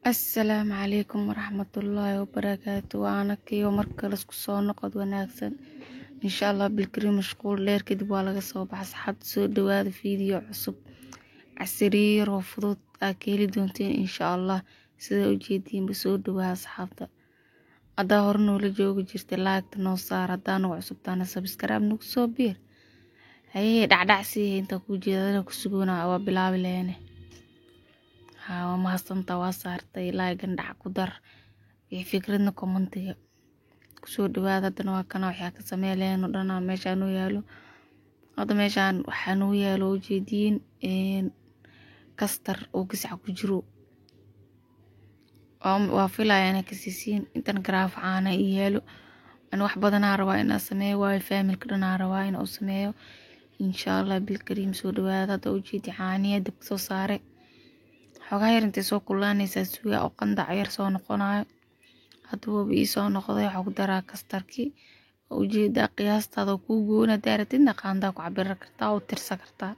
السلام عليكم ورحمة الله وبركاته. وأنا كيو مركز كسو نقد وناكسن إن شاء الله بالكريم مشغول لير كدب ولا صوب أصحاب سو دواد فيديو عصب عسرير وفضوط أكيلي دونتين إن شاء الله سيدا وجيدين بسو دواد أصحابتا أدا هورنو لجوغ جيرت لايك تنوصار أدانو عصبتانا سبسكراب نوكسو بير هاي دعدعسي انتا كوجيدا كسوغونا أوا بلاوي ليني ها ما هستنتا واسارتay لايغن دع ku dar iyo fikradna commentiga kusoo dhawaada hadana waa kana waxa ka sameeyeen oo dhan meeshaan u yaalo hada meeshaan waxaan u yaalo jeediin kastar oo gasac ku jiro waa filayana ka siisiin intan graaf aana yaalo aan wax badan rabaa inaan sameeyo waa family dhan rabaa inaan sameeyo insha Allah bil kariim soo dhawaada hada u jeedi caaniya dib soo saare xogaa yar intee soo kulaanaysa suuga oo qandac yar soo noqonayo haduu bii soo noqday waxa ku daraa kastarkii oo jeeda qiyaastada ku goona daaratidna qaanda ku cabir kartaa oo tirsa kartaa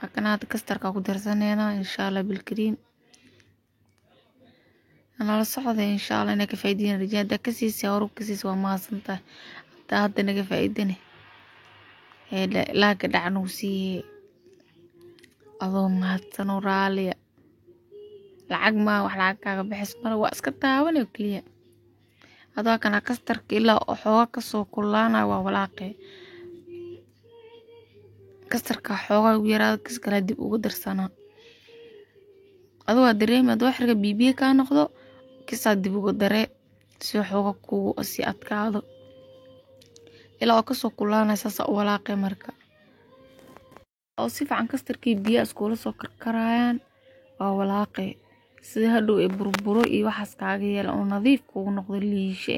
akanaad kastarka ku darsanayna insha Allah bil kariim ana la socday insha Allah inaka faa'iideen rajada ka siisay oo rubkiisa waa maasanta hadda naga faa'iideen laaga dhacnu si adoo mahadsan oo raaliya lacag ma wax lacag kaaga bixis mar waa iska taawan oo kaliya adoo kana kastarka ilaa oo xooga ka soo kulaana waa walaaqay kastarka xooga ugu yaraad kiskala dib ugu darsana adoo dareemad waxriga bibiye ka noqdo kisa dib ugu dare si xooga ku si adkaado ilaa oo ka soo kulaana saas walaaqay marka oo si fiican kastarkii biyo iskula soo karkarayaan waa walaaqay sida hadhow ee burburo iyo waxaas kaaga yeel oo nadiif kugu noqdo liishe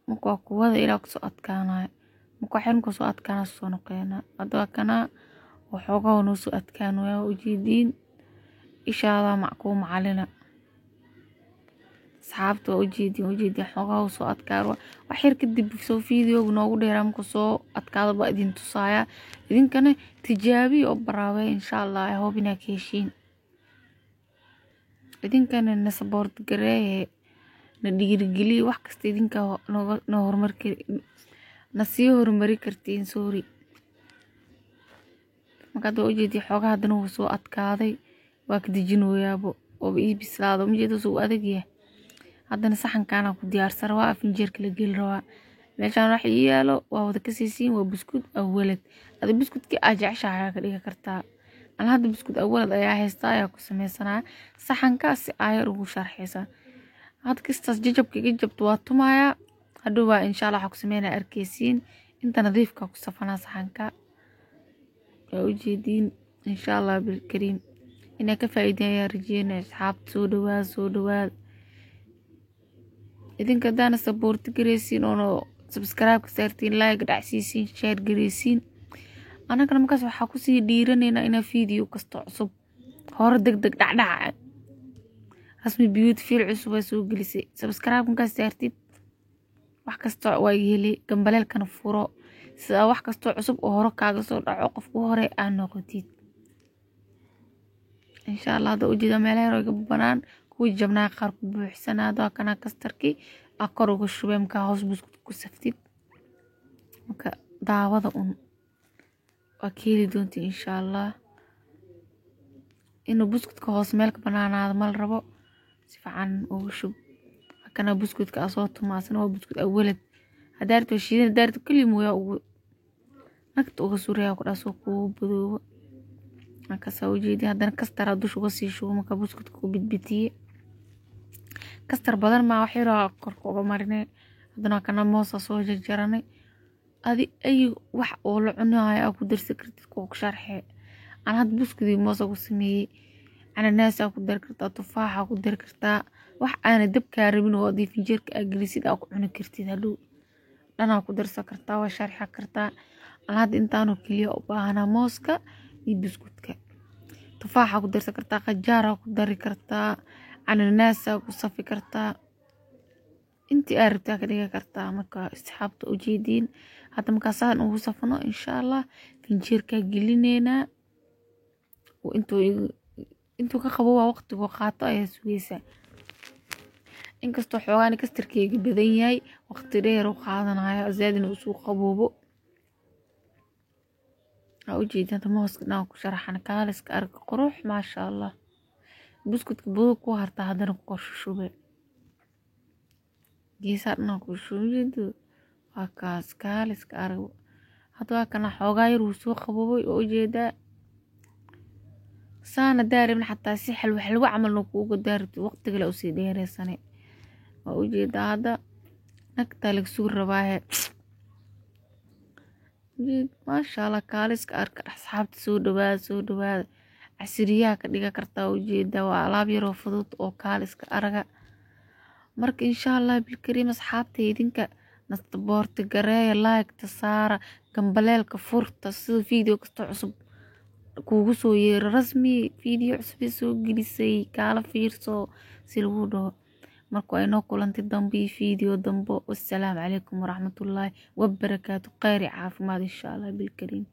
marka kuwada ilaa ku soo adkaanayo marka xirn ku soo adkaana soo noqeena hadda kana waxooga oo soo adkaanayo u jeedin insha Allah macquul macalina saxaabta u jeedin xooga oo soo adkaaro wax yar kadib soo video noogu dheeram ku soo adkaado ba idin tusaya idinkana tijaabi oo baraaway insha Allah ay hubina keeshin idinkana na support gareey na dhiirigeli wax kasta idinka no horumarki na sii horumari kartiin sorry marka doo jeedi xooga hadana uu soo adkaaday waa ka dijinooyaabo oo ii bislaado mijeedo soo adag yahay hadana saxankaana ku diyaarsan waa afinjeerka la geli rabaa meeshaan wax yaalo waa wada ka siisiin waa biskud awalad hada biskudki aad jeceshahay ka dhiga kartaa aan hada biskud awalad ayaa haystaa ayaa ku sameeysanaa saxankaas ayar ugu sharxaysa had kastas jajabto waa tumaya hadhow waa insha Allah waxa ku sameeynaa arkeysiin inta nadiifka ku safanaa saxanka oo jeedin insha Allah bil kariim ina ka faa'iideeyaa rajeenay asxaabta soo dhawaad idinka dana support gareysiin oo subscribe ka saartiin like dhacsiisiin share gareysiin anagana markaas waxa ku sii dhiiranayna ina video kasta cusub hor degdeg dhacdhac rasmi beautiful cusub soo gelisay subscribe ka saartid wax kasta waa yeeli gambaleelkana furo sida wax kasta cusub oo hor kaaga soo dhaco qofku hore aan noqotid insha Allah da ujeeda meelaha roga banaan ku jabnaa qaar ku buuxsanaado kana kastarkii akor ugu shubem ka hoos buskut ku saftid marka daawada wakiili doonti insha Allah inuu buskutka hoos meel ka banaanaado mal rabo si fiican ugu shub kana buskutka soo tumaasana waa buskut awalad hadaarto shiidin daarto kaliya mooya ugu nagta uga suuraya ku dhaso ku badoobo marka soo jeedi hadana kastar dush uga sii shubo marka buskutka ku bidbitiye kastar badan ma wax yar korka uga marinay hadana kana moosa soo jarjaranay adi ay wax oo la cunayo ku darsi kartid ku sharxay aan had buskudi moosa ku sameeyay ananas ku dar kartaa tufaaxa ku dar kartaa wax aan dabka rabin oo diifinjeerka agalisid ku cuni kartid hadhow dana ku darsan kartaa waa sharxa kartaa aan had intaanu kaliya u baahana mooska iyo buskudka tufaaxa ku darsan kartaa qajaar ku dari kartaa ananas ku safi kartaa intii aragtaa ka dhiga kartaa marka asxaabta u jeedin hadda marka saan ugu safno insha Allah finjeerka gelinayna oo intuu intuu ka qabowaa waqtigu qaato ayaa sugaysaa inkastoo xoogaan kastarkeyga badan yahay waqti dheer uu qaadanayo zaadina uu soo qaboobo ujeedada mooska dhan ku sharaxan kaaliska arka qurux maasha allah buskudka budug ku harta haddana ku qorsho shube geesaa dhan ku shubeedo waa kaas kaaliska arag hadda waa kana xoogaa yar uu soo qaboobay oo ujeedaa saana daaribna xataa si xalwo camal kuuga daaribto waqtiga la usii dheereysane waa ujeedaa hadda nagtaa laga sugi rabaahe maasha allah kaaliska arka asxaabta soo dhawaada casriyaha ka dhiga kartaa ujeedaa waa alaab yaroo fudud oo kaaliska araga marka insha allah bilkariim asxaabta idinka nastaboorta gareeya like-ta saara gambaleelka furta sida video kasta cusub kuugu soo yeero rasmi video cusub soo gelisay kaala fiirso si lagu dhaho marka ay noo kulantay dambe video dambe. Wassalaamu calaykum waraxmatullaahi wabarakaatu. khayr caafimaad insha allah bilkariim.